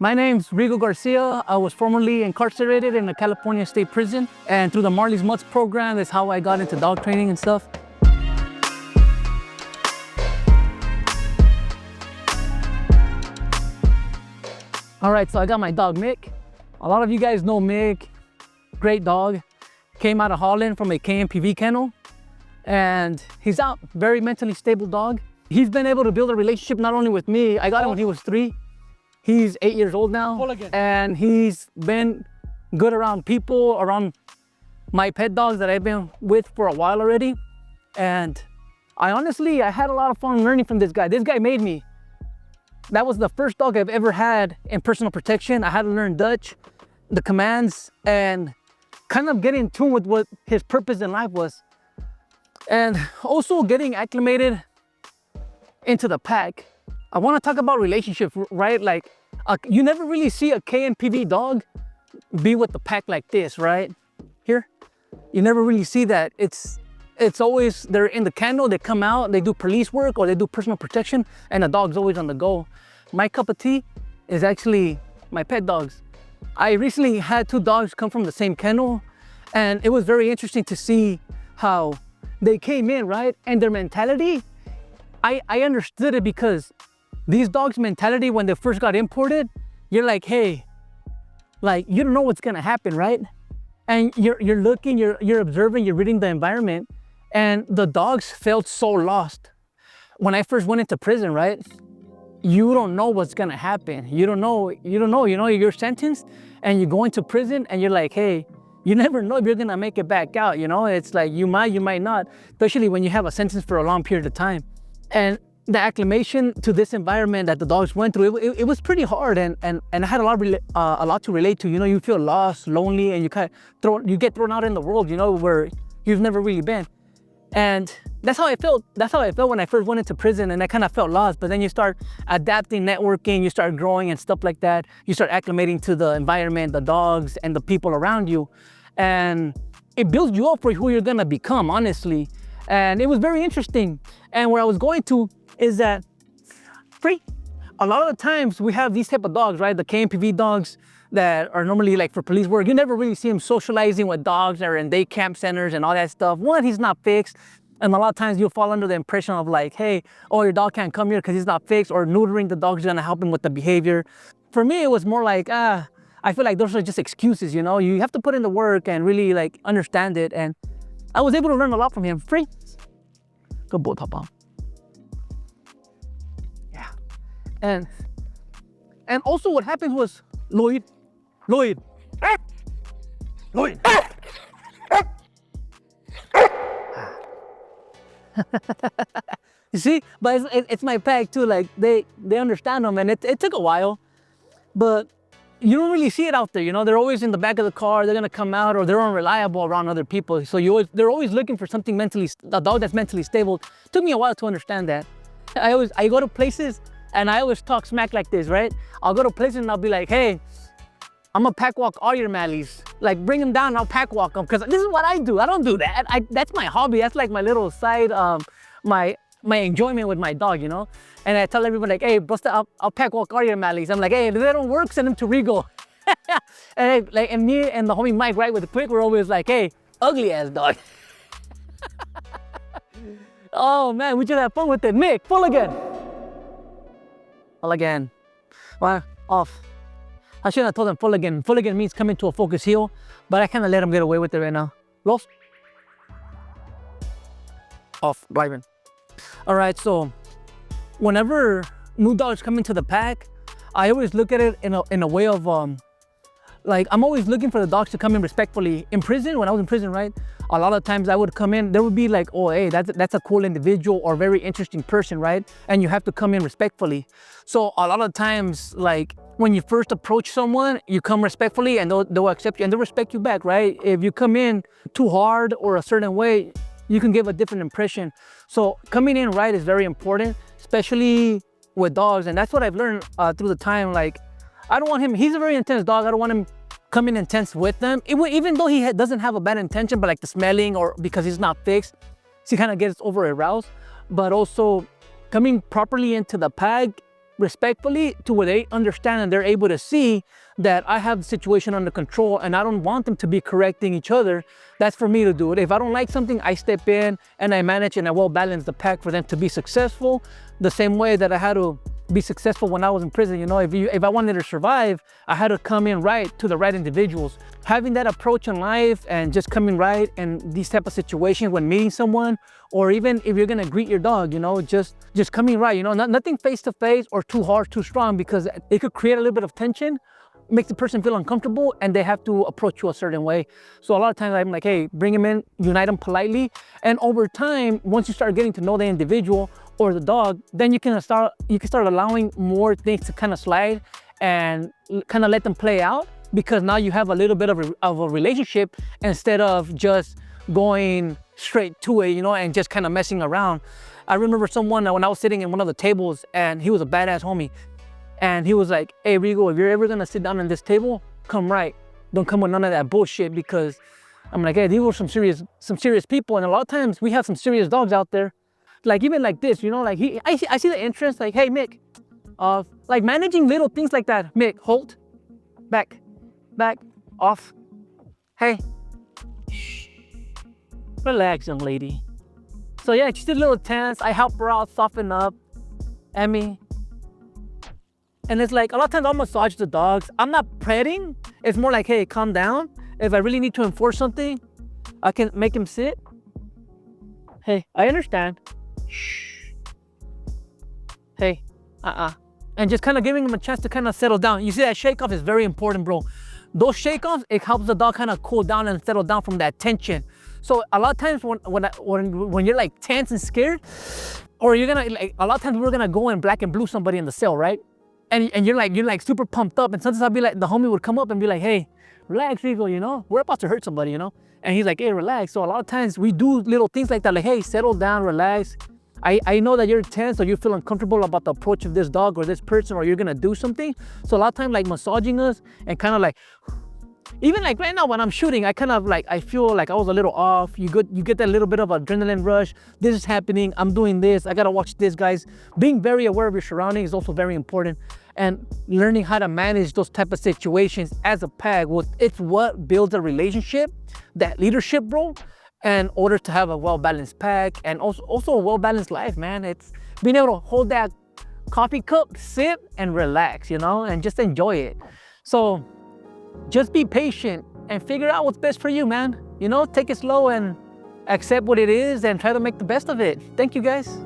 My name's Rigo Garcia. I was formerly incarcerated in a California state prison, and through the Marley's Mutts program is how I got into dog training and stuff. All right, so I got my dog Mick. A lot of you guys know Mick, great dog. Came out of Holland from a KMPV kennel, and he's out, very mentally stable dog. He's been able to build a relationship not only with me, I got him when he was 3. He's 8 years old now, and he's been good around people, around my pet dogs that I've been with for a while already. And I had a lot of fun learning from this guy. This guy made me. That was the first dog I've ever had in personal protection. I had to learn Dutch, the commands, and kind of get in tune with what his purpose in life was. And also getting acclimated into the pack. I want to talk about relationships, right? Like, you never really see a KMPV dog be with the pack like this, right? Here, you never really see that. It's always, they're in the kennel, they come out, they do police work or they do personal protection, and the dog's always on the go. My cup of tea is actually my pet dogs. I recently had 2 dogs come from the same kennel, and it was very interesting to see how they came in, right? And their mentality, I understood it because these dogs' mentality when they first got imported, you're like, hey, like, you don't know what's gonna happen, right? And you're looking, you're observing, you're reading the environment, and the dogs felt so lost. When I first went into prison, right? You don't know what's gonna happen. You know, you're sentenced and you go into prison and you're like, hey, you never know if you're gonna make it back out, you know? It's like, you might not, especially when you have a sentence for a long period of time. And the acclimation to this environment that the dogs went through, it was pretty hard, and I had a lot to relate to. You know, you feel lost, lonely, and you get thrown out in the world, you know, where you've never really been. And that's how I felt. That's how I felt when I first went into prison, and I kind of felt lost. But then you start adapting, networking, you start growing and stuff like that. You start acclimating to the environment, the dogs, and the people around you, and it builds you up for who you're gonna become, honestly. And it was very interesting. And where I was going to is that a lot of the times we have these type of dogs, right? The KMPV dogs that are normally like for police work. You never really see him socializing with dogs that are in day camp centers and all that stuff. One, he's not fixed. And a lot of times you'll fall under the impression of like, hey, oh, your dog can't come here because he's not fixed, or neutering the dog is gonna help him with the behavior. For me, it was more like, I feel like those are just excuses, you know? You have to put in the work and really like understand it. And I was able to learn a lot from him. Good boy, Papa. Yeah. And also what happened was, Lloyd. You see, but it's my pack too. Like they understand them, and it took a while, but you don't really see it out there. You know, they're always in the back of the car. They're gonna come out, or they're unreliable around other people. So they're always looking for something a dog that's mentally stable. It took me a while to understand that. I go to places and I always talk smack like this, right? I'll go to places and I'll be like, hey, I'm gonna pack walk all your Mallies. Like, bring them down and I'll pack walk them, because this is what I do. I don't do that. That's my hobby. That's like my little side, my enjoyment with my dog, you know? And I tell everybody like, hey, Busta, I'll pack walk all your Mallies. I'm like, hey, if they don't work, send them to Rigo. and me and the homie Mike, right, with the Quick, we're always like, hey, ugly ass dog. Oh man, we just have fun with it. Mick, full again. Full again. Well, off. I shouldn't have told him full again. Full again means coming to a focus heel, but I kind of let him get away with it right now. Los. Off, driving. All right, so whenever new dogs come into the pack, I always look at it in a way of, like, I'm always looking for the dogs to come in respectfully. In prison, when I was in prison, right, a lot of times I would come in, there would be like, oh, hey, that's a cool individual or very interesting person, right? And you have to come in respectfully. So a lot of times, like, when you first approach someone, you come respectfully and they'll accept you and they'll respect you back, right? If you come in too hard or a certain way, you can give a different impression. So coming in right is very important, especially with dogs. And that's what I've learned through the time. Like, I don't want him, he's a very intense dog. I don't want him coming intense with them. Even though he doesn't have a bad intention, but like the smelling or because he's not fixed, so he kind of gets over aroused. But also coming properly into the pack respectfully to where they understand and they're able to see that I have the situation under control and I don't want them to be correcting each other. That's for me to do it. If I don't like something, I step in and I manage and I will balance the pack for them to be successful, the same way that I had to be successful when I was in prison. You know, if I wanted to survive, I had to come in right to the right individuals. Having that approach in life and just coming right in these type of situations when meeting someone, or even if you're gonna greet your dog, you know, just coming right, you know, nothing face to face or too harsh, too strong, because it could create a little bit of tension, makes the person feel uncomfortable, and they have to approach you a certain way. So a lot of times I'm like, hey, bring them in, unite them politely. And over time, once you start getting to know the individual or the dog, then you can start allowing more things to kind of slide and kind of let them play out, because now you have a little bit of a relationship instead of just going straight to it, you know, and just kind of messing around. I remember someone when I was sitting in one of the tables, and he was a badass homie, and he was like, hey Rigo, if you're ever gonna sit down at this table, come right, don't come with none of that bullshit. Because I'm like, hey, these were some serious people, and a lot of times we have some serious dogs out there, like even like this, you know, like I see the entrance, like, hey Mick, like managing little things like that. Mick, hold, back, off, hey, shh, relax, young lady. So yeah, she's a little tense. I help her out, soften up, Emmy. And it's like, a lot of times I'll massage the dogs. I'm not petting. It's more like, hey, calm down. If I really need to enforce something, I can make him sit. Hey, I understand. Shh. Hey, And just kind of giving him a chance to kind of settle down. You see, that shake off is very important, bro. Those shake offs, it helps the dog kind of cool down and settle down from that tension. So a lot of times when you're like tense and scared, or you're gonna, like, a lot of times we're gonna go and black and blue somebody in the cell, right? And you're like super pumped up, and sometimes I'll be like, the homie would come up and be like, hey, relax, Rigo, you know, we're about to hurt somebody, you know? And he's like, hey, relax. So a lot of times we do little things like that, like, hey, settle down, relax. I know that you're tense or you feel uncomfortable about the approach of this dog or this person, or you're gonna do something. So a lot of times, like, massaging us and kind of like, even like right now when I'm shooting, I kind of like, I feel like I was a little off. You get that little bit of adrenaline rush. This is happening, I'm doing this, I gotta watch this, guys. Being very aware of your surroundings is also very important. And learning how to manage those type of situations as a pack, well, it's what builds a relationship, that leadership, bro, in order to have a well-balanced pack and also a well-balanced life, man. It's being able to hold that coffee cup, sip, and relax, you know, and just enjoy it. So just be patient and figure out what's best for you, man. You know, take it slow and accept what it is and try to make the best of it. Thank you, guys.